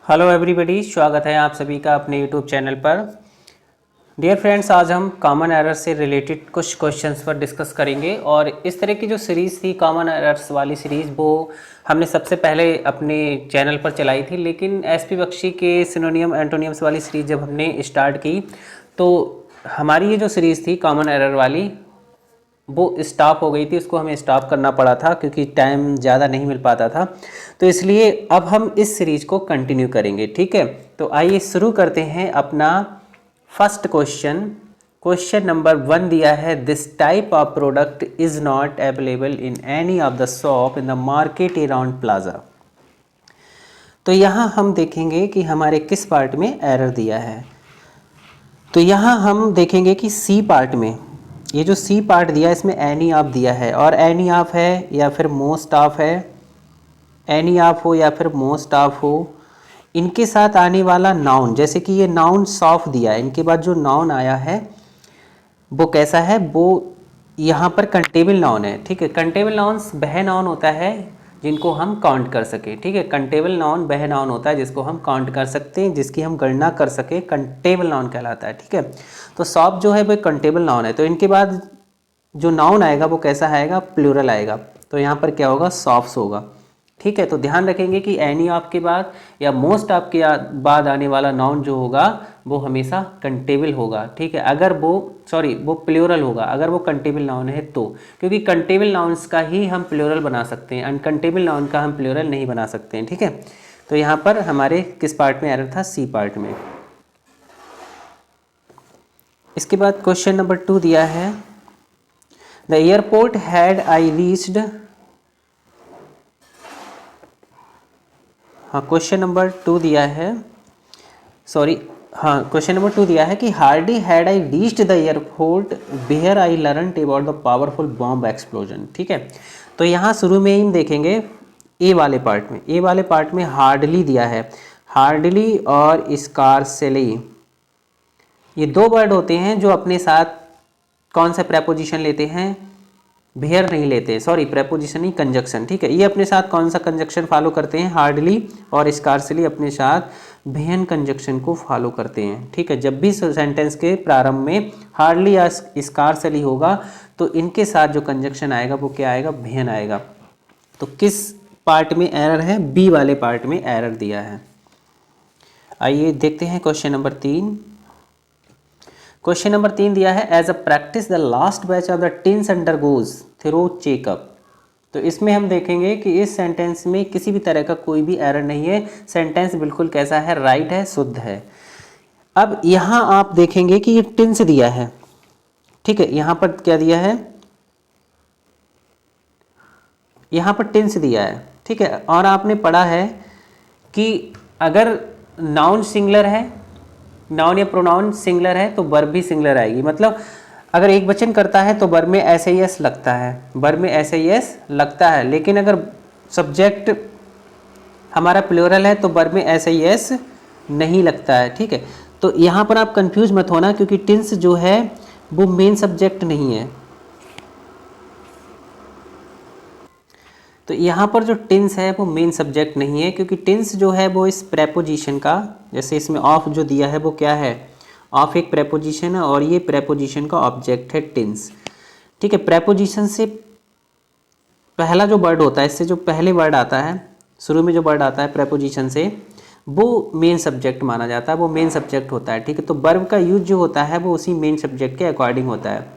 Hello everybody, स्वागत है आप सभी का अपने यूट्यूब चैनल पर। डियर फ्रेंड्स, आज हम कॉमन एरर से रिलेटेड कुछ क्वेश्चंस पर डिस्कस करेंगे। और इस तरह की जो सीरीज़ थी कॉमन एरर्स वाली सीरीज़, वो हमने सबसे पहले अपने चैनल पर चलाई थी। लेकिन एसपी बख्शी के सिनोनियम एंटोनियम्स वाली सीरीज़ जब हमने स्टार्ट की तो हमारी ये जो सीरीज़ थी कॉमन एरर वाली वो स्टॉप हो गई थी। उसको हमें स्टॉप करना पड़ा था क्योंकि टाइम ज़्यादा नहीं मिल पाता था। तो इसलिए अब हम इस सीरीज़ को कंटिन्यू करेंगे, ठीक है। तो आइए शुरू करते हैं अपना फर्स्ट क्वेश्चन। क्वेश्चन नंबर 1 दिया है, this type of product is not available in any of the shop in the market around plaza. तो यहाँ हम देखेंगे कि हमारे किस पार्ट में एरर दिया है। तो यहाँ हम देखेंगे कि सी पार्ट में, ये जो सी पार्ट दिया है इसमें एनी ऑफ दिया है, और एनी ऑफ है या फिर मोस्ट ऑफ है, एनी ऑफ हो या फिर मोस्ट ऑफ हो, इनके साथ आने वाला नाउन, जैसे कि ये नाउन सॉफ दिया है, इनके बाद जो नाउन आया है वो कैसा है, वो यहाँ पर कंटेबल नाउन है, ठीक है। कंटेबल नाउन्स वह नाउन होता है जिनको हम काउंट कर सके, ठीक है। कंटेबल नाउन वह नाउन होता है जिसको हम काउंट कर सकते हैं, जिसकी हम गणना कर सके, कंटेबल नाउन कहलाता है, ठीक है। तो सॉफ जो है वो कंटेबल नाउन है। तो इनके बाद जो नाउन आएगा वो कैसा आएगा, प्लूरल आएगा। तो यहाँ पर क्या होगा, सॉफ्स होगा, ठीक है। तो ध्यान रखेंगे कि एनी ऑफ के बाद या मोस्ट ऑफ के बाद आने वाला नाउन जो होगा वो हमेशा कंटेबल होगा, ठीक है। अगर वो प्लूरल होगा अगर वो कंटेबल नाउन है तो, क्योंकि कंटेबल नाउन्स का ही हम प्लूरल बना सकते हैं, अनकंटेबल नाउन का हम प्लूरल नहीं बना सकते हैं, ठीक है। तो यहाँ पर हमारे किस पार्ट में एरर था, सी पार्ट में। इसके बाद क्वेश्चन नंबर 2 दिया है, the airport had I reached, हाँ क्वेश्चन नंबर 2 दिया है, क्वेश्चन नंबर 2 दिया है कि hardly had I reached the airport where I learned about the powerful bomb explosion, ठीक है। तो यहाँ शुरू में ही देखेंगे ए वाले पार्ट में हार्डली दिया है, हार्डली और स्कार्सली, ये दो वर्ड होते हैं जो अपने साथ कौन सा प्रेपोजिशन लेते हैं, वेयर नहीं लेते, प्रेपोजिशन ही, कंजक्शन, ठीक है। ये अपने साथ कौन सा कंजक्शन फॉलो करते हैं, हार्डली और स्कार्सली अपने साथ वेयन कंजक्शन को फॉलो करते हैं, ठीक है। जब भी सेंटेंस के प्रारंभ में हार्डली या स्कार्सली होगा तो इनके साथ जो कंजक्शन आएगा वो क्या आएगा, वेयन आएगा। तो किस पार्ट में एरर है, बी वाले पार्ट में एरर दिया है। आइए देखते हैं क्वेश्चन नंबर 3। क्वेश्चन नंबर 3 दिया है, as a practice the last batch of the tins undergoes thorough checkup. तो इसमें हम देखेंगे कि इस सेंटेंस में किसी भी तरह का कोई भी एरर नहीं है, सेंटेंस बिल्कुल कैसा है, राइट है, शुद्ध है। अब यहाँ आप देखेंगे कि ये टिन्स दिया है, ठीक है। यहाँ पर क्या दिया है, यहाँ पर टिन्स दिया है, ठीक है। और आपने पढ़ा है कि अगर नाउन सिंगुलर है, नाउन या प्रोनाउन सिंगुलर है तो वर्ब भी सिंगुलर आएगी। मतलब अगर एक वचन करता है तो वर्ब में ऐसे ही एस लगता है, वर्ब में ऐसे ही एस लगता है। लेकिन अगर सब्जेक्ट हमारा प्लूरल है तो वर्ब में ऐसे ही एस नहीं लगता है, ठीक है। तो यहाँ पर आप कंफ्यूज मत होना, क्योंकि टिन्स जो है वो मेन सब्जेक्ट नहीं है। तो यहाँ पर जो टिन्स है वो मेन सब्जेक्ट नहीं है, क्योंकि टिन्स जो है वो इस प्रेपोजिशन का, जैसे इसमें ऑफ जो दिया है वो क्या है, ऑफ एक प्रेपोजिशन है और ये प्रेपोजिशन का ऑब्जेक्ट है टिन्स, ठीक है। प्रेपोजिशन से पहला जो वर्ड होता है, इससे जो पहले वर्ड आता है, शुरू में जो वर्ड आता है प्रेपोजिशन से, वो मेन सब्जेक्ट माना जाता है, वो मेन सब्जेक्ट होता है, ठीक है। तो वर्ब का यूज जो होता है वो उसी मेन सब्जेक्ट के अकॉर्डिंग होता है।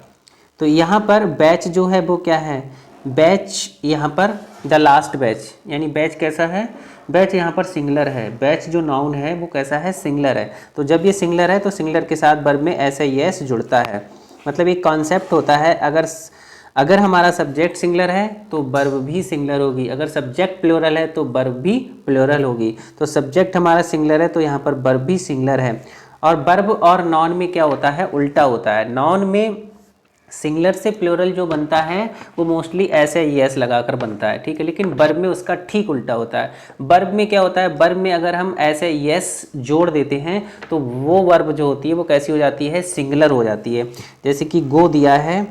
तो यहाँ पर बैच जो है वो क्या है, बैच, यहाँ पर द लास्ट बैच, यानी बैच कैसा है, बैच यहाँ पर सिंगुलर है, बैच जो नाउन है वो कैसा है, सिंगुलर है। तो जब ये सिंगुलर है तो सिंगुलर के साथ वर्ब में ऐसे ही एस जुड़ता है। मतलब एक कॉन्सेप्ट होता है, अगर हमारा सब्जेक्ट सिंगुलर है तो वर्ब भी सिंगुलर होगी, अगर सब्जेक्ट प्लूरल है तो वर्ब भी प्लूरल होगी। तो सब्जेक्ट हमारा सिंगुलर है तो यहाँ पर वर्ब भी सिंगुलर है। और वर्ब और नॉन में क्या होता है, उल्टा होता है। नॉन में सिंगुलर से प्लूरल जो बनता है वो मोस्टली ऐसे यस लगाकर बनता है, ठीक है। लेकिन वर्ब में उसका ठीक उल्टा होता है। वर्ब में क्या होता है, वर्ब में अगर हम ऐसे यस जोड़ देते हैं तो वो वर्ब जो होती है वो कैसी हो जाती है, सिंगुलर हो जाती है। जैसे कि गो दिया है,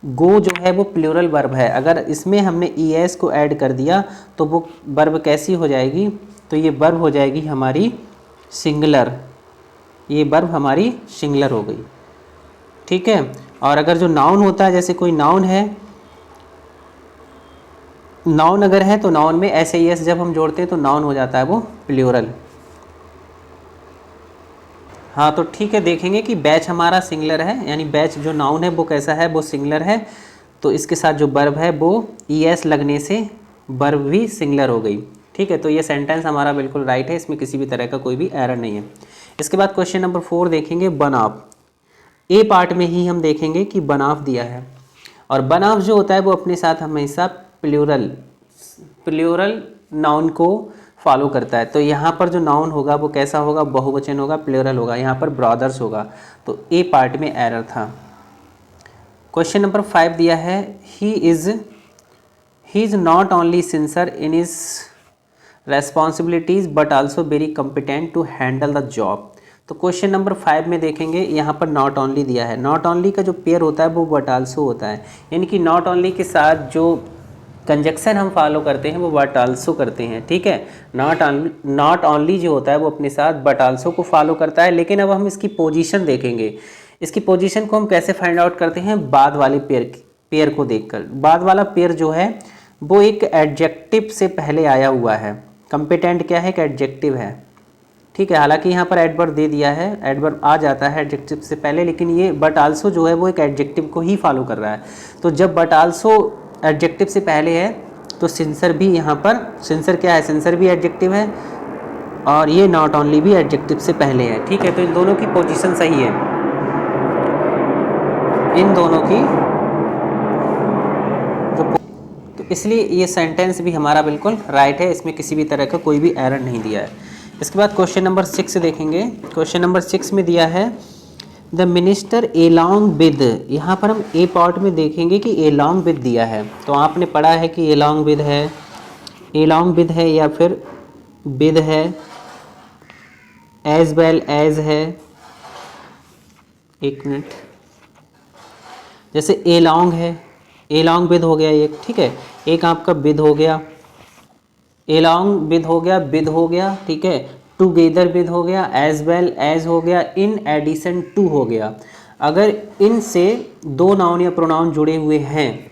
गो जो है वो प्लूरल वर्ब है, अगर इसमें हमने ईएस को ऐड कर दिया तो वो वर्ब कैसी हो जाएगी, तो ये वर्ब हो जाएगी हमारी सिंगुलर, ये वर्ब हमारी सिंगुलर हो गई, ठीक है। और अगर जो नाउन होता है, जैसे कोई नाउन है, नाउन अगर है तो नाउन में एस आई एस जब हम जोड़ते हैं तो नाउन हो जाता है वो प्लूरल। हाँ तो ठीक है, देखेंगे कि बैच हमारा सिंगुलर है, यानी बैच जो नाउन है वो कैसा है, वो सिंगुलर है। तो इसके साथ जो वर्ब है वो ई एस लगने से वर्ब भी सिंगुलर हो गई, ठीक है। तो ये सेंटेंस हमारा बिल्कुल राइट है, इसमें किसी भी तरह का कोई भी एरर नहीं है। इसके बाद क्वेश्चन नंबर 4 देखेंगे, बन ऑफ। ए पार्ट में ही हम देखेंगे कि बन ऑफ दिया है, और बन ऑफ जो होता है वो अपने साथ हमेशा प्लूरल नाउन को फॉलो करता है। तो यहाँ पर जो नाउन होगा वो कैसा होगा, बहुवचन होगा, प्लूरल होगा, यहाँ पर ब्रदर्स होगा। तो ए पार्ट में एरर था। क्वेश्चन नंबर 5 दिया है, he is not only sincere in his responsibilities but also very competent to handle the job. तो क्वेश्चन नंबर 5 में देखेंगे, यहाँ पर नॉट ओनली दिया है। नॉट ओनली का जो पेयर होता है वो बट आल्सो होता है, यानी कि नॉट ओनली के साथ जो कंजक्शन हम फॉलो करते हैं वो बट आल्सो करते हैं, ठीक है। नॉट ओनली जो होता है वो अपने साथ बट आल्सो को फॉलो करता है। लेकिन अब हम इसकी पोजीशन देखेंगे। इसकी पोजीशन को हम कैसे फाइंड आउट करते हैं, बाद वाले पेयर को देखकर। बाद वाला पेयर जो है वो एक एडजेक्टिव से पहले आया हुआ है। कॉम्पिटेंट क्या है, एक एडजेक्टिव है, ठीक है। हालांकि यहाँ पर एडवर्ब दे दिया है, एडवर्ब आ जाता है एडजेक्टिव से पहले, लेकिन ये बट आल्सो जो है वो एक एडजेक्टिव को ही फॉलो कर रहा है। तो जब बट आल्सो एडजेक्टिव से पहले है तो सिंसर भी यहाँ पर, सिंसर क्या है, सिंसर भी एडजेक्टिव है, और ये नॉट ओनली भी एडजेक्टिव से पहले है, ठीक है। तो इन दोनों की पोजीशन सही है, इन दोनों की तो इसलिए ये सेंटेंस भी हमारा बिल्कुल राइट है, इसमें किसी भी तरह का कोई भी एरर नहीं दिया है। इसके बाद क्वेश्चन नंबर 6 देखेंगे। क्वेश्चन नंबर 6 में दिया है, द मिनिस्टर एलॉन्ग विद। यहाँ पर हम ए पार्ट में देखेंगे कि एलॉन्ग विद दिया है। तो आपने पढ़ा है कि एलॉन्ग विद है, एलॉन्ग विद है, या फिर विद है, एज वेल एज है। एक मिनट, जैसे एलॉन्ग है, एलॉन्ग विद हो गया एक, ठीक है। एक आपका विद हो गया, एलॉन्ग विद हो गया, विद हो गया, ठीक है। टुगेदर विद हो गया, एज वेल एज हो गया, इन एडिशन टू हो गया। अगर इन से दो नाउन या प्रोनाउन जुड़े हुए हैं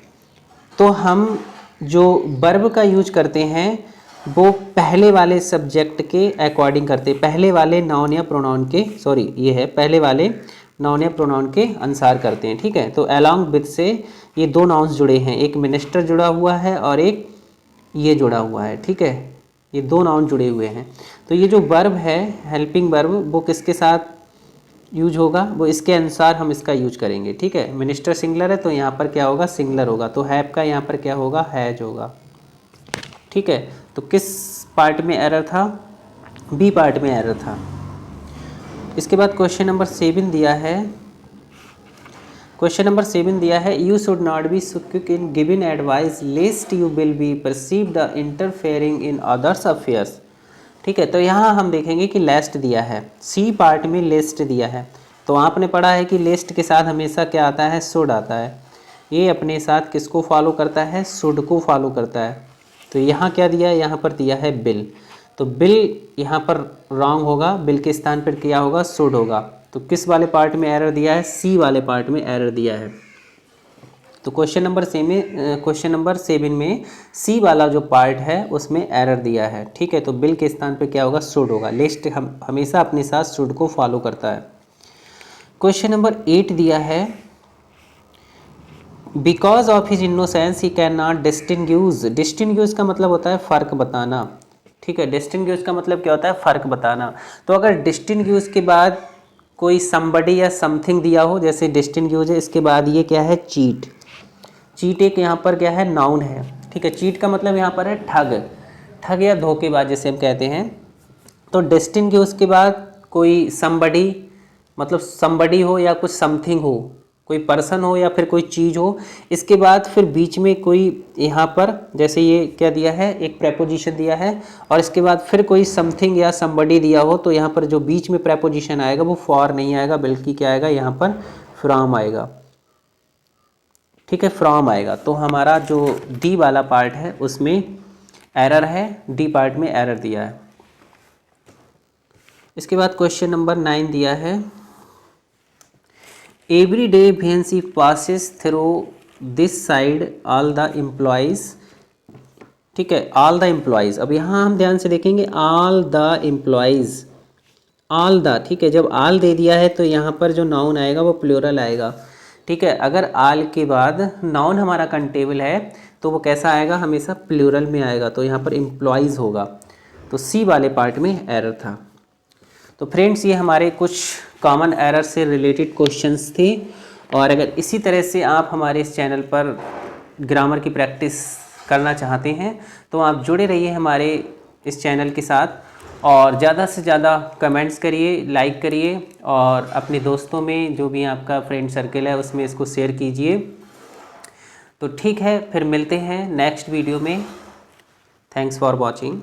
तो हम जो वर्ब का यूज करते हैं वो पहले वाले सब्जेक्ट के अकॉर्डिंग करते हैं, पहले वाले नाउन या प्रोनाउन के, सॉरी ये है पहले वाले नाउन या प्रोनाउन के अनुसार करते हैं, ठीक है। तो अलॉन्ग विद से ये दो नाउन्स जुड़े हैं, एक मिनिस्टर जुड़ा हुआ है और एक ये जुड़ा हुआ है, ठीक है। ये दो नाउन जुड़े हुए हैं। तो ये जो वर्ब है, हेल्पिंग वर्ब, वो किसके साथ यूज होगा, वो इसके अनुसार हम इसका यूज करेंगे, ठीक है। मिनिस्टर सिंगुलर है तो यहाँ पर क्या होगा, सिंगुलर होगा। तो हैव का यहाँ पर क्या होगा, हैज होगा, ठीक है। तो किस पार्ट में एरर था, बी पार्ट में एरर था। इसके बाद क्वेश्चन नंबर 7 दिया है। क्वेश्चन नंबर 7 दिया है, you should not be so quick in giving advice लेस्ट you will be perceive the interfering in others affairs, ठीक है। तो यहाँ हम देखेंगे कि लेस्ट दिया है, सी पार्ट में लेस्ट दिया है। तो आपने पढ़ा है कि लेस्ट के साथ हमेशा क्या आता है, शुड आता है। ये अपने साथ किसको फॉलो करता है, शुड को फॉलो करता है। तो यहाँ क्या दिया है, यहाँ पर दिया है बिल। तो बिल यहाँ पर रॉन्ग होगा, बिल के स्थान पर क्या होगा, शुड होगा। तो किस वाले पार्ट में एरर दिया है, सी वाले पार्ट में एरर दिया है। तो क्वेश्चन नंबर 7 में सी वाला जो पार्ट है उसमें एरर दिया है, ठीक है। तो बिल के स्थान पे क्या होगा, शुड होगा। लिस्ट हम हमेशा अपने साथ शुड को फॉलो करता है। क्वेश्चन नंबर 8 दिया है, because of his innocence he cannot distinguish. Distinguish का मतलब होता है फ़र्क बताना, ठीक है। डिस्टिंग्यूज का मतलब क्या होता है, फ़र्क बताना। तो अगर डिस्टिंग्यूज के बाद कोई समबडी या समथिंग दिया हो, जैसे डिस्टिंग्यूज है, इसके बाद ये क्या है, चीट। चीट एक यहाँ पर क्या है, नाउन है, ठीक है। चीट का मतलब यहाँ पर है ठग, ठग या धोखेबाज जिसे हम कहते हैं। तो डिस्टिंग्यूज के बाद कोई समबडी, मतलब समबडी हो या कुछ समथिंग हो, कोई पर्सन हो या फिर कोई चीज़ हो, इसके बाद फिर बीच में कोई यहाँ पर जैसे ये क्या दिया है, एक प्रेपोजिशन दिया है, और इसके बाद फिर कोई समथिंग या समबडी दिया हो, तो यहाँ पर जो बीच में प्रेपोजिशन आएगा वो फॉर नहीं आएगा, बल्कि क्या आएगा, यहाँ पर फ्रॉम आएगा, ठीक है, फ्रॉम आएगा। तो हमारा जो डी वाला पार्ट है उसमें एरर है, डी पार्ट में एरर दिया है। इसके बाद क्वेश्चन नंबर 9 दिया है, every day when passes through this side all the employees, ठीक है, ऑल द एम्प्लॉयज़। अब यहाँ हम ध्यान से देखेंगे, all the employees, all the, ठीक है, जब ऑल दे दिया है तो यहाँ पर जो नाउन आएगा वो प्लूरल आएगा, ठीक है। अगर ऑल के बाद नाउन हमारा कंटेबल है तो वो कैसा आएगा, हमेशा प्लूरल में आएगा, तो यहाँ पर एम्प्लॉयज़ होगा। तो सी वाले पार्ट में एरर था। तो फ्रेंड्स, ये हमारे कुछ कॉमन एरर से रिलेटेड क्वेश्चंस थे, और अगर इसी तरह से आप हमारे इस चैनल पर ग्रामर की प्रैक्टिस करना चाहते हैं तो आप जुड़े रहिए हमारे इस चैनल के साथ, और ज़्यादा से ज़्यादा कमेंट्स करिए, लाइक करिए, और अपने दोस्तों में जो भी आपका फ्रेंड सर्कल है उसमें इसको शेयर कीजिए। तो ठीक है, फिर मिलते हैं नेक्स्ट वीडियो में। Thanks for watching.